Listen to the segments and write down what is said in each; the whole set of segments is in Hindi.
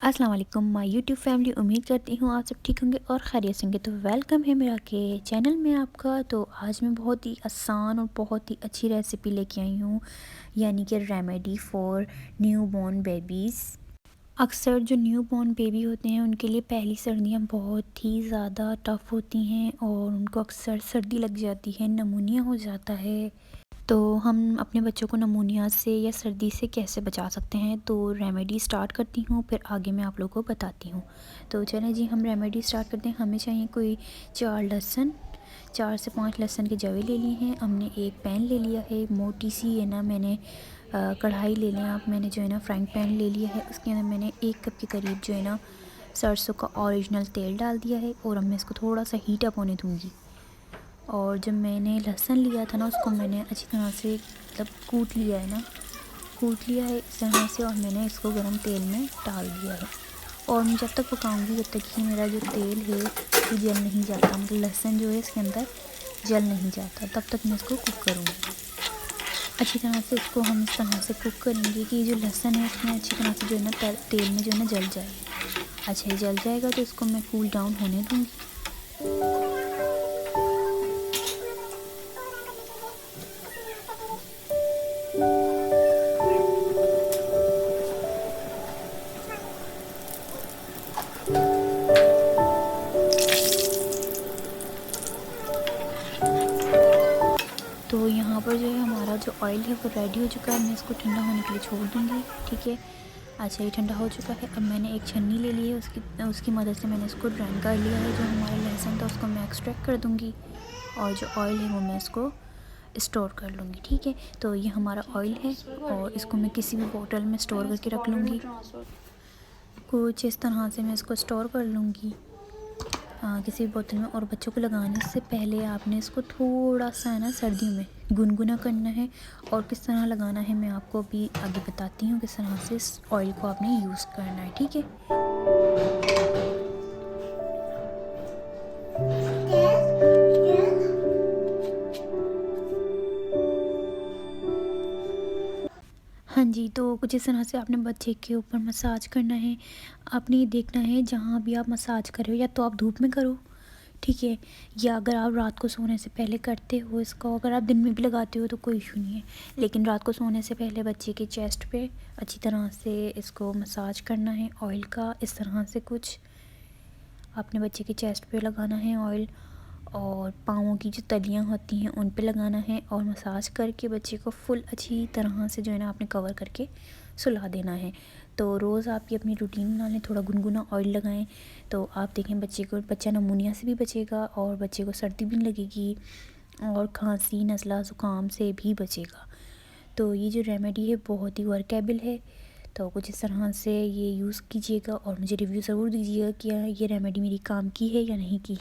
अस्सलाम वालेकुम माय यूट्यूब फैमिली। उम्मीद करती हूँ आप सब ठीक होंगे और खैरियत से होंगे। तो वेलकम है मेरा के चैनल में आपका। तो आज मैं बहुत ही आसान और बहुत ही अच्छी रेसिपी लेके आई हूँ, यानी कि remedy for new born babies. अक्सर जो न्यू बॉर्न बेबी होते हैं उनके लिए पहली सर्दियाँ बहुत ही ज़्यादा टफ़ होती हैं और उनको अक्सर सर्दी लग जाती है, नमूनिया हो जाता है। तो हम अपने बच्चों को नमूनिया से या सर्दी से कैसे बचा सकते हैं, तो रेमेडी स्टार्ट करती हूँ, फिर आगे मैं आप लोगों को बताती हूँ। तो चलें जी, हम रेमेडी स्टार्ट करते हैं। हमें चाहिए कोई 4 से 5 लहसुन के जवे ले लिए हैं। हमने एक पैन ले लिया है, मोटी सी है ना, मैंने कढ़ाई ले लें आप। मैंने जो है ना फ्राइंग पैन ले लिया है, उसके अंदर मैंने 1 कप के करीब जो है ना सरसों का ओरिजिनल तेल डाल दिया है और अब मैं इसको थोड़ा सा हीट अप होने दूँगी। और जब मैंने लहसुन लिया था ना, उसको मैंने अच्छी तरह से मतलब कूट लिया है ना, कूट लिया है इस तरह से, और मैंने इसको गरम तेल में डाल दिया है। और मैं जब तक पकाऊंगी जब तक कि मेरा जो तेल है ये जल नहीं जाता, मतलब लहसुन जो है इसके अंदर जल नहीं जाता, तब तक मैं इसको कुक करूँगी। अच्छी तरह से इसको हम इस तरह से कुक करेंगे कि जो लहसुन है इसमें अच्छी तरह से जो है ना तेल में जो है ना जल जाए। अच्छा, ये जल जाएगा तो इसको मैं कूल डाउन होने दूँगी। तो यहाँ पर जो है हमारा जो ऑयल है वो रेडी हो चुका है। मैं इसको ठंडा होने के लिए छोड़ दूँगी, ठीक है। अच्छा, ये ठंडा हो चुका है। अब मैंने एक छन्नी ले ली है, उसकी मदद से मैंने इसको ड्राइन कर लिया है। जो हमारा लहसुन था उसको मैं एक्सट्रैक्ट कर दूँगी और जो ऑयल है वो मैं इसको स्टोर कर लूँगी, ठीक है। तो ये हमारा ऑयल है और इसको मैं किसी भी बोतल में स्टोर करके रख लूँगी। कुछ इस तरह से मैं इसको स्टोर कर लूँगी किसी भी बोतल में। और बच्चों को लगाने से पहले आपने इसको थोड़ा सा है ना सर्दियों में गुनगुना करना है, और किस तरह लगाना है मैं आपको अभी आगे बताती हूँ, किस तरह से इस ऑयल को आपने यूज़ करना है, ठीक है। हाँ जी, तो कुछ इस तरह से आपने बच्चे के ऊपर मसाज करना है। आपने ये देखना है जहाँ भी आप मसाज कर रहे हो, या तो आप धूप में करो, ठीक है, या अगर आप रात को सोने से पहले करते हो इसको, अगर आप दिन में भी लगाते हो तो कोई इशू नहीं है, लेकिन रात को सोने से पहले बच्चे के चेस्ट पे अच्छी तरह से इसको मसाज करना है ऑयल का। इस तरह से कुछ आपने बच्चे के चेस्ट पे लगाना है ऑयल, और पाँवों की जो तलियाँ होती हैं उन पे लगाना है, और मसाज करके बच्चे को फुल अच्छी तरह से जो है ना आपने कवर करके सुला देना है। तो रोज़ आप ये अपनी रूटीन बना लें, थोड़ा गुनगुना ऑयल लगाएं, तो आप देखें बच्चा नमूनिया से भी बचेगा और बच्चे को सर्दी भी नहीं लगेगी और खांसी नज़ला ज़ुकाम से भी बचेगा। तो ये जो रेमेडी है बहुत ही वर्केबल है। तो कुछ इस तरह से ये यूज़ कीजिएगा और मुझे रिव्यू ज़रूर दीजिएगा कि ये रेमेडी मेरी काम की है या नहीं की।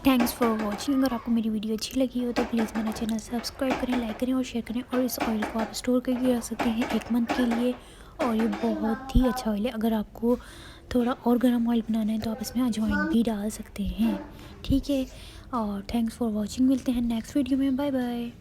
Thanks for watching. अगर आपको मेरी वीडियो अच्छी लगी हो तो प्लीज़ मेरा चैनल सब्सक्राइब करें, लाइक करें और शेयर करें। और इस ऑयल को आप स्टोर करके रख सकते हैं 1 मंथ के लिए, और ये बहुत ही अच्छा ऑयल है। अगर आपको थोड़ा और गर्म ऑयल बनाना है तो आप इसमें अजवाइन भी डाल सकते हैं। ठीक है, और थैंक्स फॉर वॉचिंग। मिलते हैं नेक्स्ट वीडियो में। Bye bye.